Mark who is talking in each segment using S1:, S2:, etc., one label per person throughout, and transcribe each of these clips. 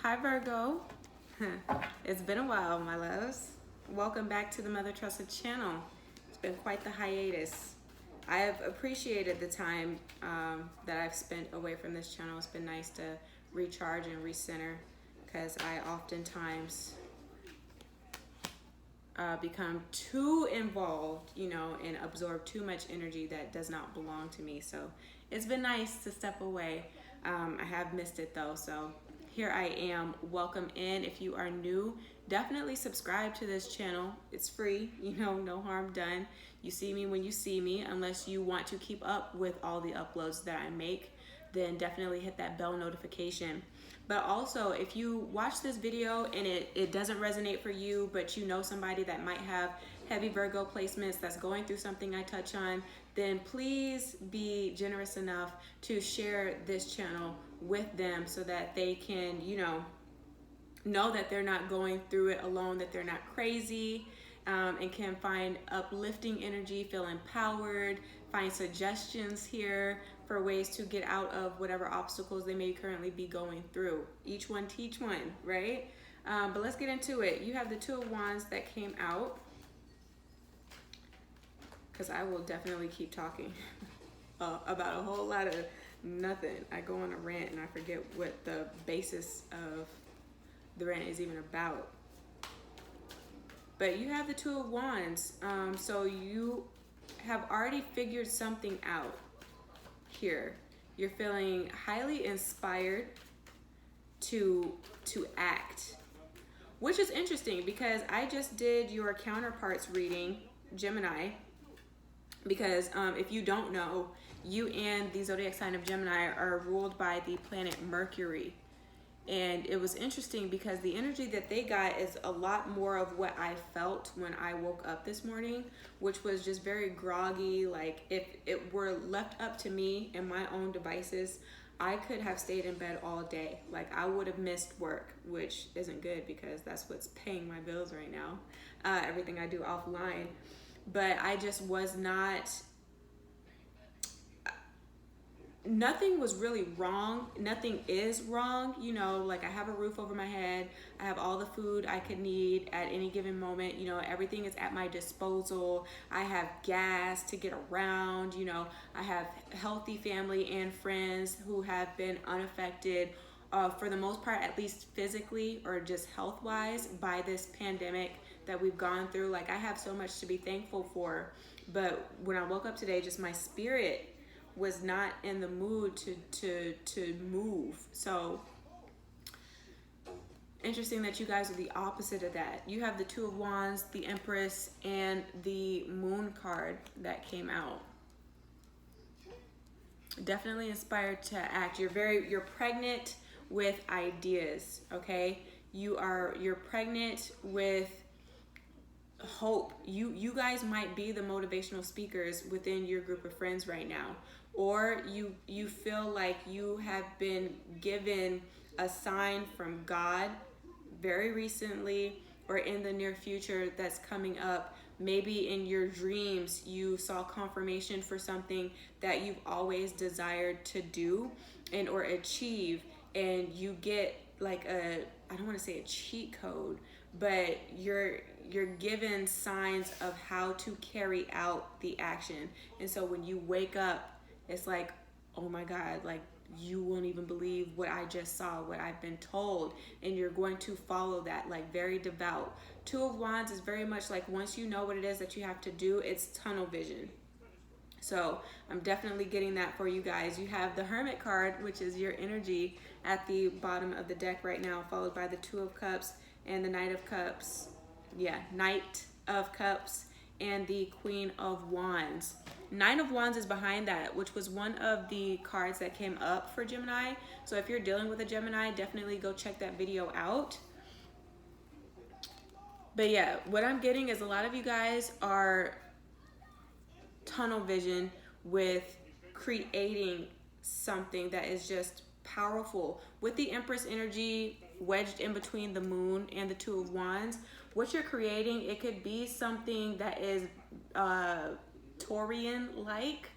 S1: Hi Virgo. It's been a while, my loves. Welcome back to the Mother Tressa channel. It's been quite the hiatus. I have appreciated the time that I've spent away from this channel. It's been nice to recharge and recenter because I oftentimes become too involved, and absorb too much energy that does not belong to me. So it's been nice to step away. I have missed it though, so here I am. Welcome in. If you are new, definitely subscribe to this channel. It's free, no harm done. You see me when you see me. Unless you want to keep up with all the uploads that I make, then definitely hit that bell notification. But also, if you watch this video and it doesn't resonate for you, but you know somebody that might have heavy Virgo placements that's going through something I touch on, then please be generous enough to share this channel with them so that they can, know that they're not going through it alone, that they're not crazy, and can find uplifting energy, feel empowered, find suggestions here for ways to get out of whatever obstacles they may currently be going through. Each one teach one, right? But let's get into it. You have the Two of Wands that came out, because I will definitely keep talking about a whole lot of nothing. I go on a rant and I forget what the basis of the rant is even about. But you have the Two of Wands, so you have already figured something out here. You're feeling highly inspired to act, which is interesting because I just did your counterparts reading, Gemini, because if you don't know, you and the zodiac sign of Gemini are ruled by the planet Mercury. And it was interesting because the energy that they got is a lot more of what I felt when I woke up this morning, which was just very groggy. Like if it were left up to me and my own devices, I could have stayed in bed all day. Like I would have missed work, which isn't good because that's what's paying my bills right now. Everything I do offline. But I just was not... Nothing was really wrong. Nothing is wrong. Like I have a roof over my head. I have all the food I could need at any given moment. Everything is at my disposal. I have gas to get around. I have healthy family and friends who have been unaffected for the most part, at least physically or just health-wise, by this pandemic that we've gone through. Like I have so much to be thankful for. But when I woke up today, just my spirit was not in the mood to move. So interesting that you guys are the opposite of that. You have the Two of Wands, the Empress, and the Moon card that came out. Definitely inspired to act. You're pregnant with ideas, okay? You're pregnant with hope. You guys might be the motivational speakers within your group of friends right now. Or you feel like you have been given a sign from God very recently or in the near future that's coming up. Maybe in your dreams you saw confirmation for something that you've always desired to do and or achieve, and you get like I don't want to say a cheat code, but you're given signs of how to carry out the action. And so when you wake up, it's like, oh my God, like you won't even believe what I just saw, what I've been told, and you're going to follow that, like very devout. Two of Wands is very much like once you know what it is that you have to do, it's tunnel vision. So I'm definitely getting that for you guys. You have the Hermit card, which is your energy at the bottom of the deck right now, followed by the Two of Cups and the Knight of Cups. Yeah, Knight of Cups and the Queen of Wands. Nine of Wands is behind that, which was one of the cards that came up for Gemini. So if you're dealing with a Gemini, definitely go check that video out. But yeah, what I'm getting is a lot of you guys are tunnel vision with creating something that is just powerful. With the Empress energy wedged in between the Moon and the Two of Wands, what you're creating, it could be something that is Taurian-like.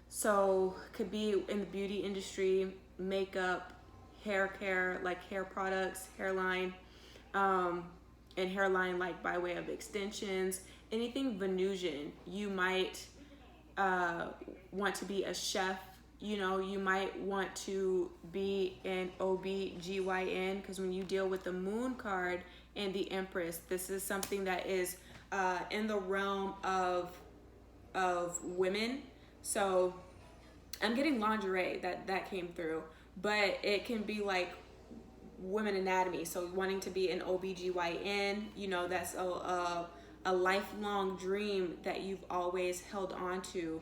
S1: So could be in the beauty industry, makeup, hair care, like hair products, hairline, and hairline like by way of extensions, anything Venusian. You might want to be a chef. You know, you might want to be an OBGYN, because when you deal with the moon card and the Empress, this is something that is in the realm of women. So I'm getting lingerie, that came through, but it can be like women anatomy. So wanting to be an OBGYN, you know, that's a lifelong dream that you've always held on to.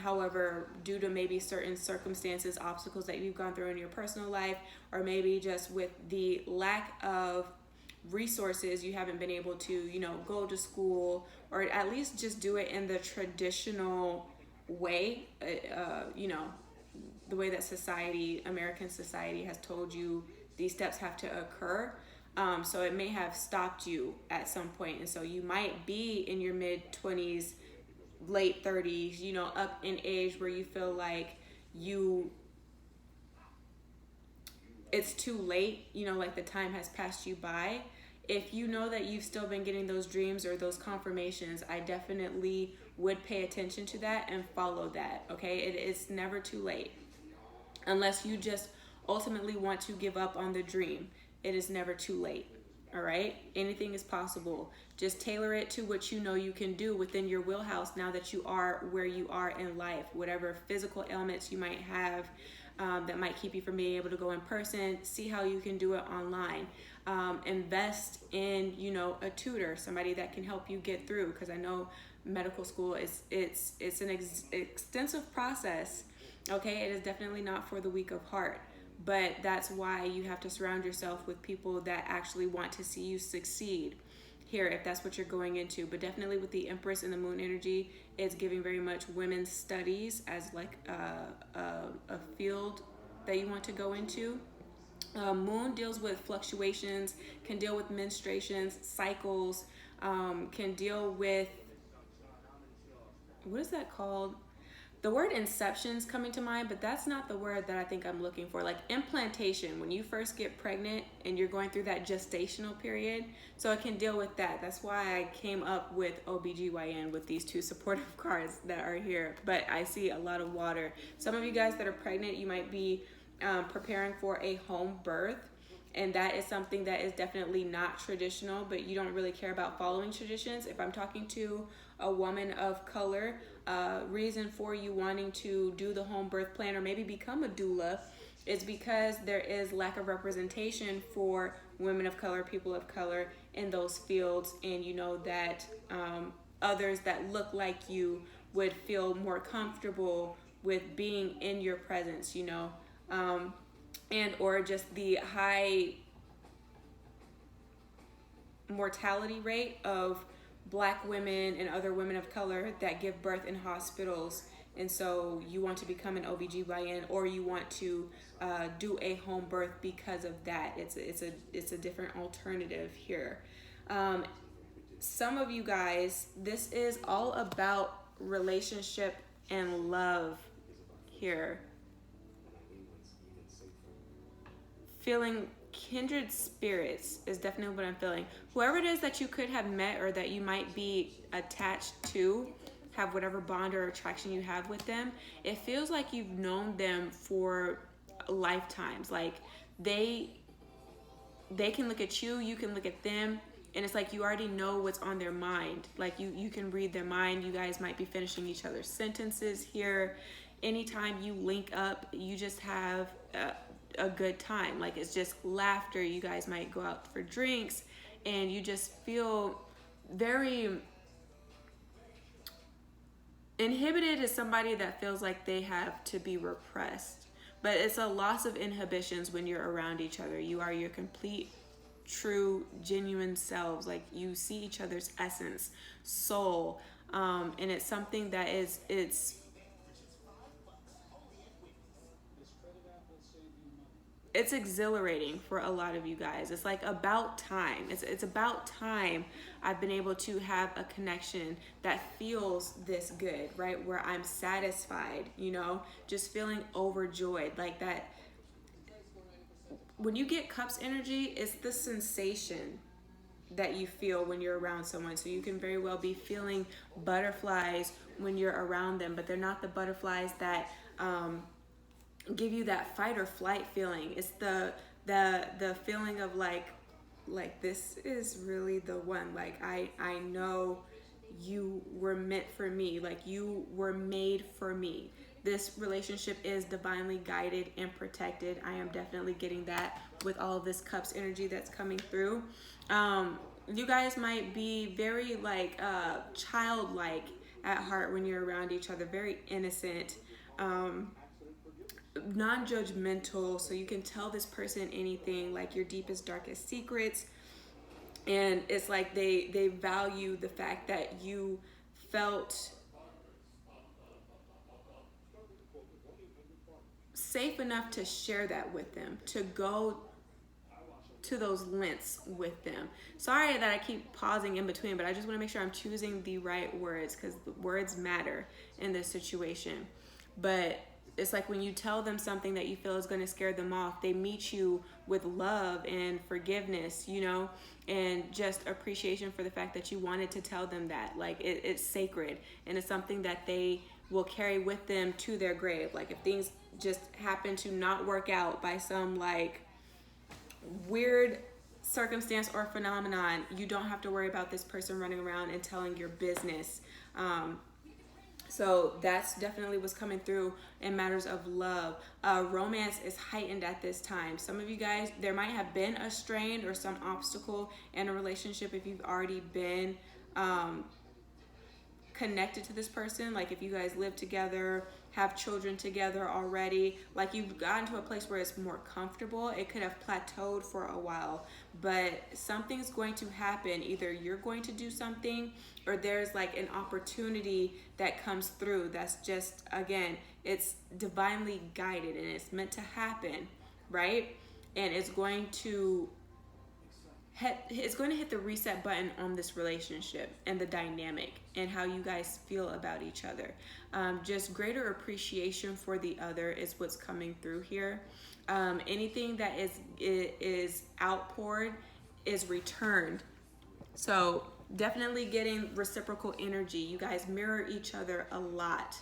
S1: However, due to maybe certain circumstances, obstacles that you've gone through in your personal life, or maybe just with the lack of resources, you haven't been able to, you know, go to school, or at least just do it in the traditional way, you know, the way that society, American society, has told you these steps have to occur. So it may have stopped you at some point. And so you might be in your mid 20s, late 30s, you know, up in age where you feel like it's too late, you know, like the time has passed you by. If you know that you've still been getting those dreams or those confirmations, I definitely would pay attention to that and follow that, okay? It's never too late. Unless you just ultimately want to give up on the dream, it is never too late, all right? Anything is possible. Just tailor it to what you know you can do within your wheelhouse now that you are where you are in life. Whatever physical ailments you might have that might keep you from being able to go in person, see how you can do it online. Invest in, you know, a tutor, somebody that can help you get through, because I know medical school it's an extensive process, okay? It is definitely not for the weak of heart. But that's why you have to surround yourself with people that actually want to see you succeed here, if that's what you're going into. But definitely with the Empress and the Moon energy, it's giving very much women's studies as like a field that you want to go into. Moon deals with fluctuations, can deal with menstruations, cycles, can deal with, what is that called? The word inception's coming to mind, but that's not the word that I think I'm looking for. Like implantation, when you first get pregnant and you're going through that gestational period. So it can deal with that. That's why I came up with OBGYN with these two supportive cards that are here. But I see a lot of water. Some of you guys that are pregnant, you might be preparing for a home birth. And that is something that is definitely not traditional, but you don't really care about following traditions. If I'm talking to a woman of color, reason for you wanting to do the home birth plan or maybe become a doula is because there is lack of representation for women of color, people of color in those fields. And you know that others that look like you would feel more comfortable with being in your presence, you know, and or just the high mortality rate of Black women and other women of color that give birth in hospitals. And so you want to become an OBGYN, or you want to do a home birth because of that. It's a different alternative here. Some of you guys, this is all about relationship and love here. Feeling kindred spirits is definitely what I'm feeling. Whoever it is that you could have met or that you might be attached to, have whatever bond or attraction you have with them, it feels like you've known them for lifetimes. Like they can look at you, you can look at them, and it's like you already know what's on their mind. Like you can read their mind. You guys might be finishing each other's sentences here. Anytime you link up, you just have a good time. Like it's just laughter. You guys might go out for drinks and you just feel very inhibited. Is somebody that feels like they have to be repressed, but it's a loss of inhibitions when you're around each other. You are your complete, true, genuine selves. Like you see each other's essence, soul, and it's something that it's exhilarating for a lot of you guys. It's like about time. It's about time I've been able to have a connection that feels this good, right? Where I'm satisfied, you know, just feeling overjoyed, like that. when you get cups energy, it's the sensation that you feel when you're around someone. So you can very well be feeling butterflies when you're around them, but they're not the butterflies that give you that fight or flight feeling. It's the feeling of like this is really the one. Like I know you were meant for me. Like you were made for me. This relationship is divinely guided and protected. I am definitely getting that with all of this cups energy that's coming through. You guys might be very like childlike at heart when you're around each other, very innocent, non-judgmental, so you can tell this person anything, like your deepest, darkest secrets. And it's like they value the fact that you felt safe enough to share that with them, to go to those lengths with them. Sorry that I keep pausing in between, but I just want to make sure I'm choosing the right words, because the words matter in this situation. But it's like when you tell them something that you feel is going to scare them off, they meet you with love and forgiveness, you know, and just appreciation for the fact that you wanted to tell them that. Like it's sacred, and it's something that they will carry with them to their grave. Like if things just happen to not work out by some like weird circumstance or phenomenon, you don't have to worry about this person running around and telling your business. So that's definitely what's coming through in matters of love. Romance is heightened at this time. Some of you guys, there might have been a strain or some obstacle in a relationship if you've already been connected to this person. Like if you guys live together, have children together already, like you've gotten to a place where it's more comfortable. It could have plateaued for a while, but something's going to happen. Either you're going to do something, or there's like an opportunity that comes through that's just, again, it's divinely guided and it's meant to happen, right? And it's going to hit the reset button on this relationship and the dynamic and how you guys feel about each other. Just greater appreciation for the other is what's coming through here. Anything that is outpoured is returned. So definitely getting reciprocal energy. You guys mirror each other a lot,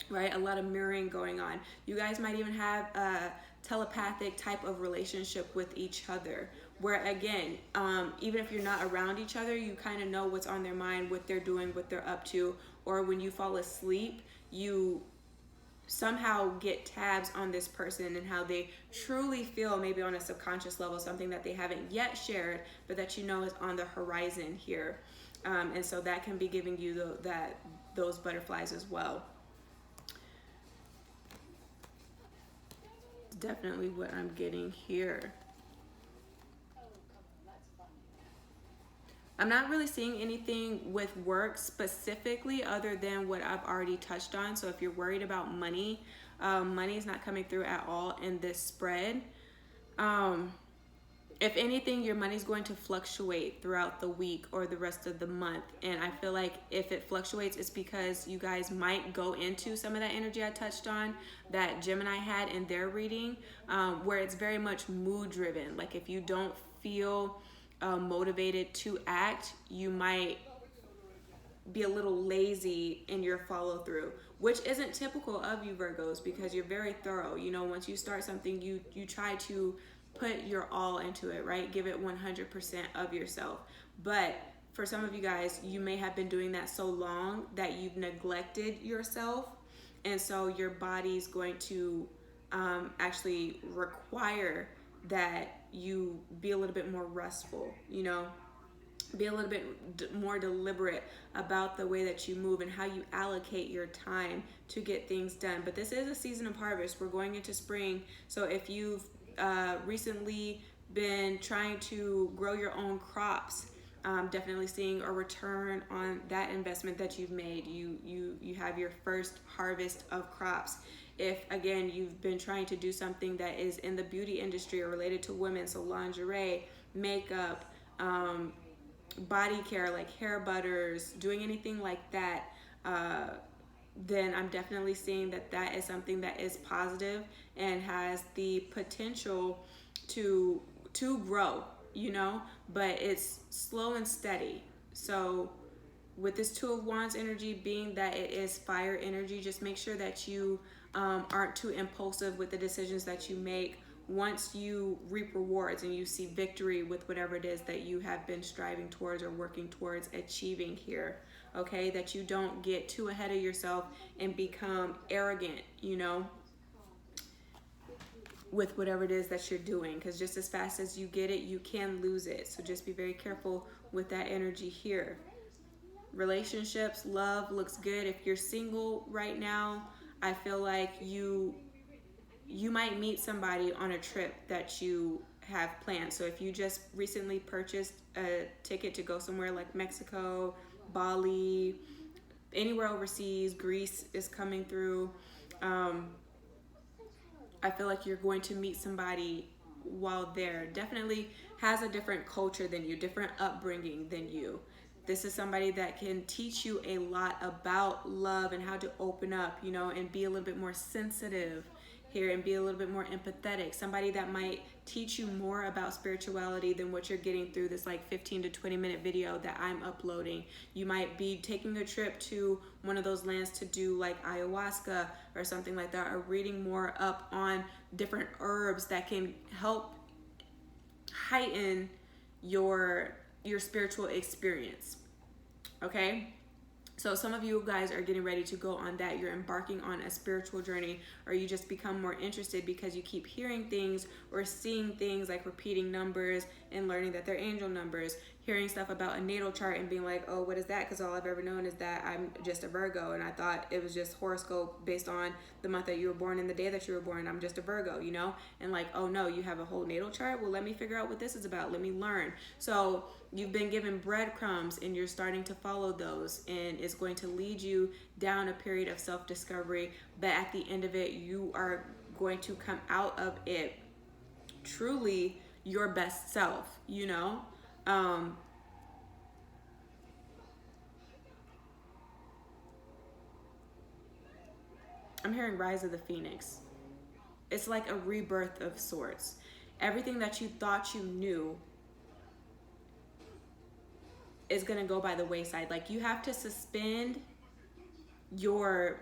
S1: right? A lot of mirroring going on. You guys might even have a telepathic type of relationship with each other, where again, even if you're not around each other, you kind of know what's on their mind, what they're doing, what they're up to. Or when you fall asleep, you somehow get tabs on this person and how they truly feel, maybe on a subconscious level, something that they haven't yet shared, but that you know is on the horizon here. And so that can be giving you those butterflies as well. Definitely what I'm getting here. I'm not really seeing anything with work specifically other than what I've already touched on. So if you're worried about money, money is not coming through at all in this spread. If anything, your money's going to fluctuate throughout the week or the rest of the month. And I feel like if it fluctuates, it's because you guys might go into some of that energy I touched on that Gemini had in their reading, where it's very much mood driven. Like if you don't feel motivated to act, you might be a little lazy in your follow through, which isn't typical of you Virgos, because you're very thorough. You know, once you start something, you try to put your all into it, right? Give it 100% of yourself. But for some of you guys, you may have been doing that so long that you've neglected yourself, and so your body's going to actually require that you be a little bit more restful, you know, be a little bit more deliberate about the way that you move and how you allocate your time to get things done. But this is a season of harvest. We're going into spring. So if you've recently been trying to grow your own crops, definitely seeing a return on that investment that you've made. You have your first harvest of crops. If again you've been trying to do something that is in the beauty industry or related to women, so lingerie, makeup, body care like hair butters, doing anything like that, then I'm definitely seeing that is something that is positive and has the potential to grow, you know, but it's slow and steady. So with this Two of Wands energy, being that it is fire energy, just make sure that you aren't too impulsive with the decisions that you make. Once you reap rewards and you see victory with whatever it is that you have been striving towards or working towards achieving here, okay, that you don't get too ahead of yourself and become arrogant, you know, with whatever it is that you're doing, because just as fast as you get it, you can lose it. So just be very careful with that energy here. Relationships, love looks good. If you're single right now, I feel like you might meet somebody on a trip that you have planned. So if you just recently purchased a ticket to go somewhere like Mexico, Bali, anywhere overseas, Greece is coming through, I feel like you're going to meet somebody while there. Definitely has a different culture than you, different upbringing than you. This is somebody that can teach you a lot about love and how to open up, you know, and be a little bit more sensitive here and be a little bit more empathetic. Somebody that might teach you more about spirituality than what you're getting through this like 15 to 20 minute video that I'm uploading. You might be taking a trip to one of those lands to do like ayahuasca or something like that, or reading more up on different herbs that can help heighten your spiritual experience. Okay? So some of you guys are getting ready to go on that. You're embarking on a spiritual journey, or you just become more interested because you keep hearing things or seeing things like repeating numbers and learning that they're angel numbers, hearing stuff about a natal chart and being like, oh, what is that? Because all I've ever known is that I'm just a Virgo, and I thought it was just horoscope based on the month that you were born and the day that you were born. I'm just a Virgo, you know? And like, oh no, you have a whole natal chart? Well, let me figure out what this is about. Let me learn. So you've been given breadcrumbs and you're starting to follow those, and it's going to lead you down a period of self-discovery. But at the end of it, you are going to come out of it truly your best self, you know? I'm hearing Rise of the Phoenix. It's like a rebirth of sorts. Everything that you thought you knew is going to go by the wayside. Like, you have to suspend your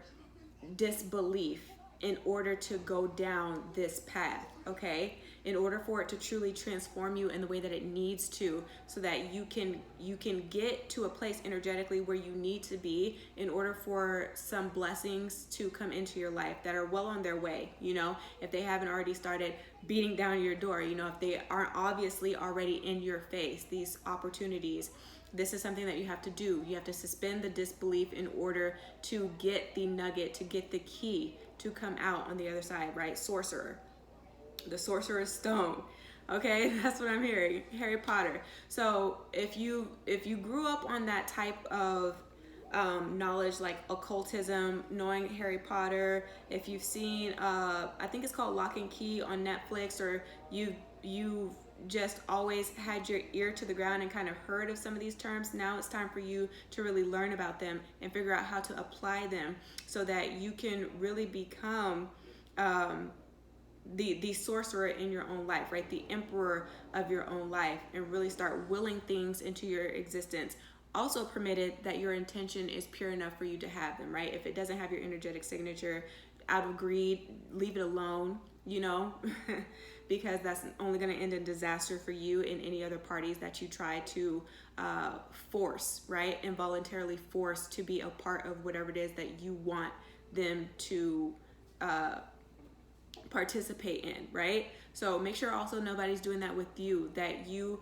S1: disbelief in order to go down this path, okay? In order for it to truly transform you in the way that it needs to, so that you can get to a place energetically where you need to be in order for some blessings to come into your life that are well on their way, you know, if they haven't already started beating down your door, you know, if they aren't obviously already in your face, these opportunities. This is something that you have to do. You have to suspend the disbelief in order to get the nugget, to get the key to come out on the other side, right? Sorcerer. The Sorcerer's Stone. Okay, that's what I'm hearing. Harry Potter. So if you grew up on that type of knowledge, like occultism, knowing Harry Potter, if you've seen I think it's called Lock and Key on Netflix, or you've just always had your ear to the ground and kind of heard of some of these terms, now it's time for you to really learn about them and figure out how to apply them so that you can really become the sorcerer in your own life, right? The emperor of your own life, and really start willing things into your existence. Also permitted that your intention is pure enough for you to have them, right? If it doesn't have your energetic signature, out of greed, leave it alone, you know, because that's only going to end in disaster for you and any other parties that you try to force, right? Involuntarily force to be a part of whatever it is that you want them to participate in, right? So make sure also nobody's doing that with you, that you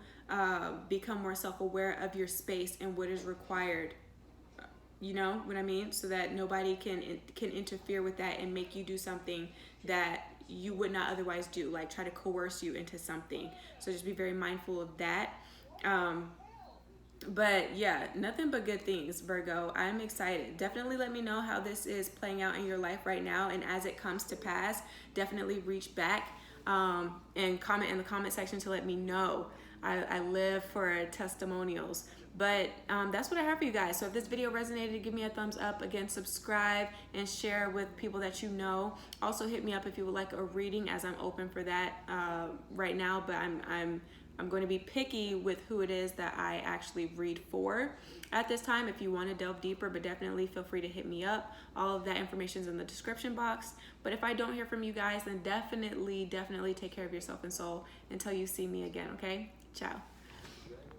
S1: become more self-aware of your space and what is required, you know what I mean? So that nobody can interfere with that and make you do something that you would not otherwise do, like try to coerce you into something. So just be very mindful of that. But yeah, nothing but good things, Virgo. I'm excited. Definitely let me know how this is playing out in your life right now. And as it comes to pass, definitely reach back. and comment in the comment section to let me know. I live for testimonials. But that's what I have for you guys. So if this video resonated, give me a thumbs up. Again, subscribe and share with people that you know. Also hit me up if you would like a reading, as I'm open for that right now. But I'm going to be picky with who it is that I actually read for at this time. If you want to delve deeper, but definitely feel free to hit me up. All of that information is in the description box. But if I don't hear from you guys, then definitely take care of yourself and soul until you see me again, okay? Ciao.